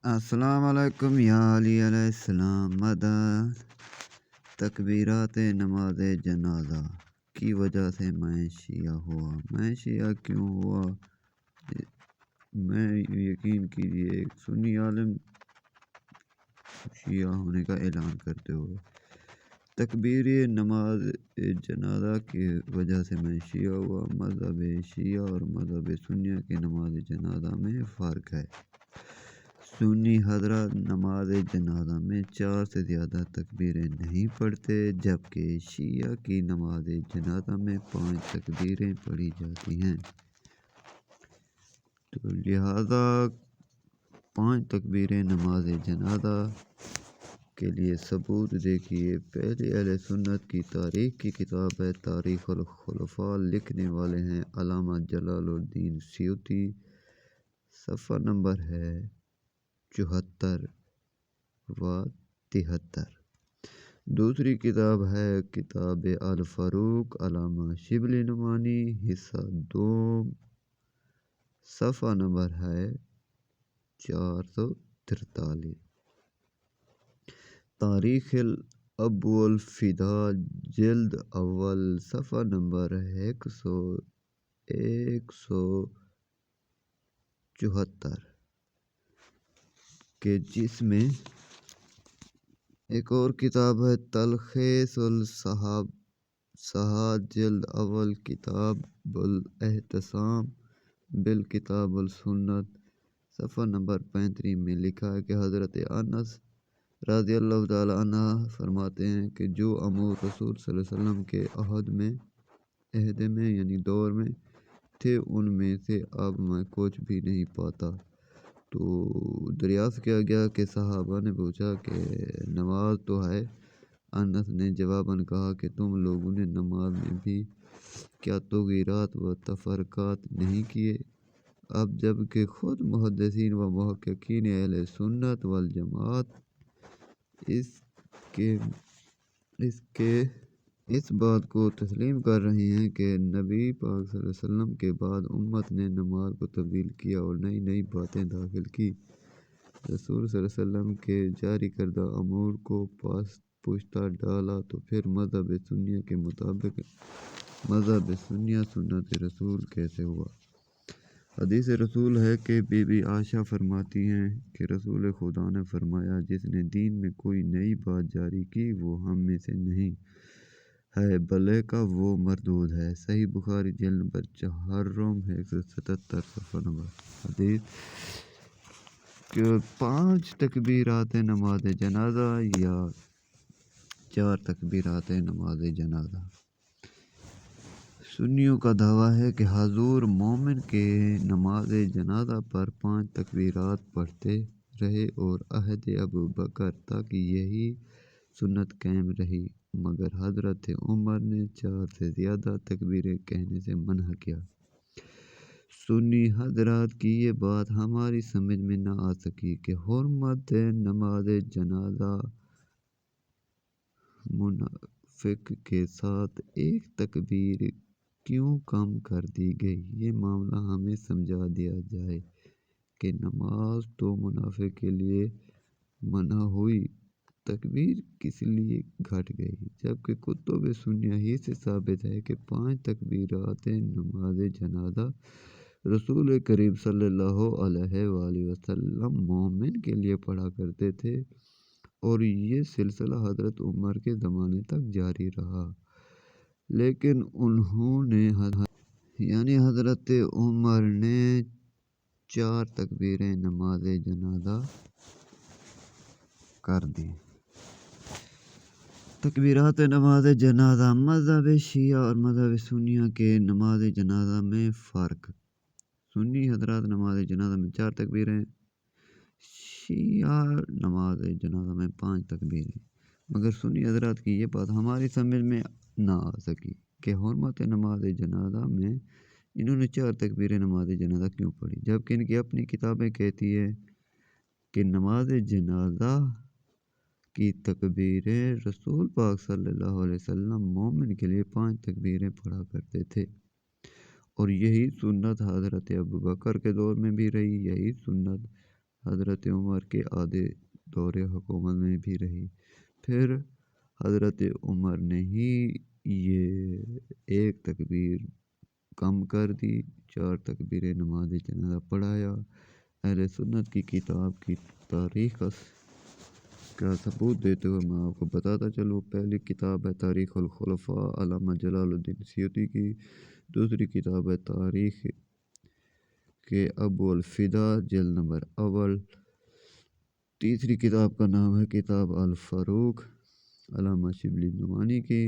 السلام علیکم یا علی علیہ السلام مدد تکبیرات نماز جنازہ کی وجہ سے میں شیعہ ہوا۔ میں شیعہ کیوں ہوا؟ میں یقین کیجیے ایک سنی عالم شیعہ ہونے کا اعلان کرتے ہوئے تکبیر نماز جنازہ کی وجہ سے میں شیعہ ہوا۔ مذہب شیعہ اور مذہب سنیہ کے نماز جنازہ میں فرق ہے۔ سنی حضرات نماز جنازہ میں 4 سے زیادہ تکبیریں نہیں پڑھتے، جبکہ شیعہ کی نماز جنازہ میں 5 تکبیریں پڑھی جاتی ہیں۔ تو لہذا 5 تکبیریں نماز جنازہ کے لیے ثبوت دیکھیے۔ پہلے اہل سنت کی تاریخ کی کتاب ہے تاریخ الخلفاء، لکھنے والے ہیں علامہ جلال الدین سیوطی، صفحہ نمبر ہے 74 و 73۔ دوسری کتاب ہے کتاب الفروق، علامہ شبلی نعمانی، حصہ دوم، صفحہ نمبر ہے 443۔ تاریخ ابو الفداء، جلد اول، صفحہ نمبر 174 کہ جس میں ایک اور کتاب ہے تلخیص الصحاح، جلد اول، کتاب الاعتصام بالکتاب والسنت، صفحہ نمبر 35 میں لکھا ہے کہ حضرت انس رضی اللہ تعالی عنہ فرماتے ہیں کہ جو امور رسول صلی اللہ علیہ وسلم کے عہد میں یعنی دور میں تھے ان میں سے اب میں کچھ بھی نہیں پاتا۔ تو دریافت کیا گیا کہ صحابہ نے پوچھا کہ نماز تو ہے؟ انس نے جواباً کہا کہ تم لوگوں نے نماز میں بھی کیا تغیرات و تفرقات نہیں کیے؟ اب جب کہ خود محدثین و محققین اہل سنت والجماعت اس بات کو تسلیم کر رہے ہیں کہ نبی پاک صلی اللہ علیہ وسلم کے بعد امت نے نماز کو تبدیل کیا اور نئی نئی باتیں داخل کی، رسول صلی اللہ علیہ وسلم کے جاری کردہ امور کو پوچھتا ڈالا، تو پھر مذہب سنیہ کے مطابق مذہب سنیہ سنت رسول کیسے ہوا؟ حدیث رسول ہے کہ بی بی عائشہ فرماتی ہیں کہ رسول خدا نے فرمایا جس نے دین میں کوئی نئی بات جاری کی وہ ہم میں سے نہیں ہے بلکہ وہ مردود ہے۔ صحیح بخاری جلد نمبر 4 177، صفحہ نمبر۔ حدیث کہ 5 تکبیرات نماز جنازہ یا 4 تکبیرات نماز جنازہ۔ سنیوں کا دعویٰ ہے کہ حضور مومن کے نماز جنازہ پر 5 تکبیرات پڑھتے رہے اور عہد ابوبکر تک یہی سنت قائم رہی، مگر حضرت عمر نے 4 سے زیادہ تکبیریں کہنے سے منع کیا۔ سنی حضرات کی یہ بات ہماری سمجھ میں نہ آ سکی کہ حرمت نماز جنازہ منافق کے ساتھ ایک تکبیر کیوں کم کر دی گئی؟ یہ معاملہ ہمیں سمجھا دیا جائے کہ نماز تو منافق کے لیے منع ہوئی، تکبیر کس لیے گھٹ گئی؟ جبکہ کتب سنیہ ہی سے ثابت ہے کہ 5 تکبیرات نماز جنازہ رسول کریم صلی اللہ علیہ وآلہ وسلم مومن کے لیے پڑھا کرتے تھے، اور یہ سلسلہ حضرت عمر کے زمانے تک جاری رہا، لیکن انہوں نے حضرت عمر نے 4 تکبیریں نماز جنازہ کر دیں۔ تکبیرات نماز جنازہ، مذہب شیعہ اور مذہب سنیہ کے نماز جنازہ میں فرق۔ سنی حضرات نماز جنازہ میں 4 تکبیریں، شیعہ نماز جنازہ میں 5 تکبیریں، مگر سنی حضرات کی یہ بات ہماری سمجھ میں نہ آ سکی کہ حرمت نماز جنازہ میں انہوں نے 4 تکبیریں نماز جنازہ کیوں پڑھی، جبکہ ان کی اپنی کتابیں کہتی ہیں کہ نماز جنازہ کی تکبیریں رسول پاک صلی اللہ علیہ وسلم مومن کے لیے 5 تکبیریں پڑھا کرتے تھے، اور یہی سنت حضرت ابوبکر کے دور میں بھی رہی، یہی سنت حضرت عمر کے آدھے دور حکومت میں بھی رہی۔ پھر حضرت عمر نے ہی یہ ایک تکبیر کم کر دی، 4 تکبیر نماز جنازہ پڑھایا۔ اہل سنت کی کتاب کی تاریخ کا ثبوت دیتے ہوئے میں آپ کو بتاتا چلوں، پہلی کتاب ہے تاریخ الخلفاء علامہ جلال الدین سیوطی کی، دوسری کتاب ہے تاریخ کے ابو الفدا جلد نمبر اول، تیسری کتاب کا نام ہے کتاب الفاروق علامہ شبلی نعمانی کی،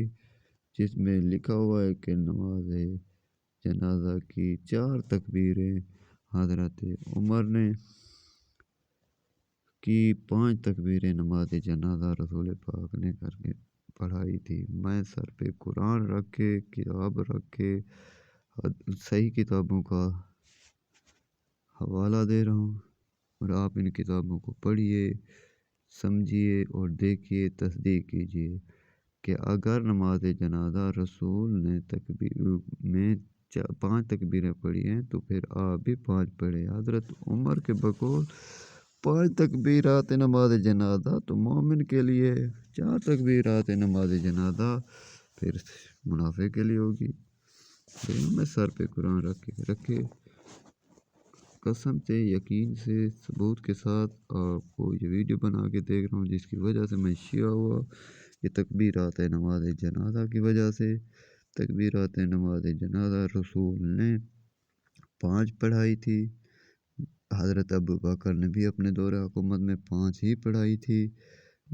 جس میں لکھا ہوا ہے کہ نماز جنازہ کی 4 تکبیریں حضرت عمر نے کی، 5 تکبیریں نماز جنازہ رسول پاک نے کر کے پڑھائی تھی۔ میں سر پہ قرآن رکھ کے، کتاب رکھ کے صحیح کتابوں کا حوالہ دے رہا ہوں، اور آپ ان کتابوں کو پڑھیے، سمجھیے اور دیکھیے، تصدیق کیجیے کہ اگر نماز جنازہ رسول نے میں 5 تکبیریں پڑھی ہیں تو پھر آپ بھی 5 پڑھیں۔ حضرت عمر کے بقول 5 تکبیرات نماز جنازہ تو مومن کے لیے، 4 تکبیرات نماز جنازہ پھر منافق کے لیے ہوگی۔ میں سر پہ قرآن رکھے قسم سے، یقین سے، ثبوت کے ساتھ آپ کو یہ ویڈیو بنا کے دیکھ رہا ہوں، جس کی وجہ سے میں شیعہ ہوا۔ یہ تکبیرات نماز جنازہ کی وجہ سے، تکبیرات نماز جنازہ رسول نے 5 پڑھائی تھی، حضرت ابوبکر نے بھی اپنے دور حکومت میں 5 ہی پڑھائی تھی،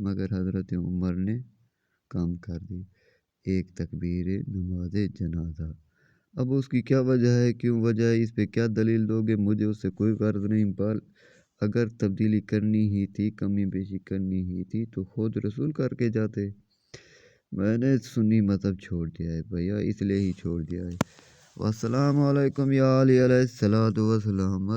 مگر حضرت عمر نے کم کر دی، 1 تکبیر نماز جنازہ۔ اب اس کی کیا وجہ ہے، کیوں وجہ ہے، اس پہ کیا دلیل دو گے، مجھے اس سے کوئی غرض نہیں، اگر تبدیلی کرنی ہی تھی، کمی بیشی کرنی ہی تھی تو خود رسول کر کے جاتے۔ میں نے سنی مذہب چھوڑ دیا ہے بھیا، اس لیے ہی چھوڑ دیا ہے۔ والسلام علیکم یا علی علیہ الصلوۃ والسلام۔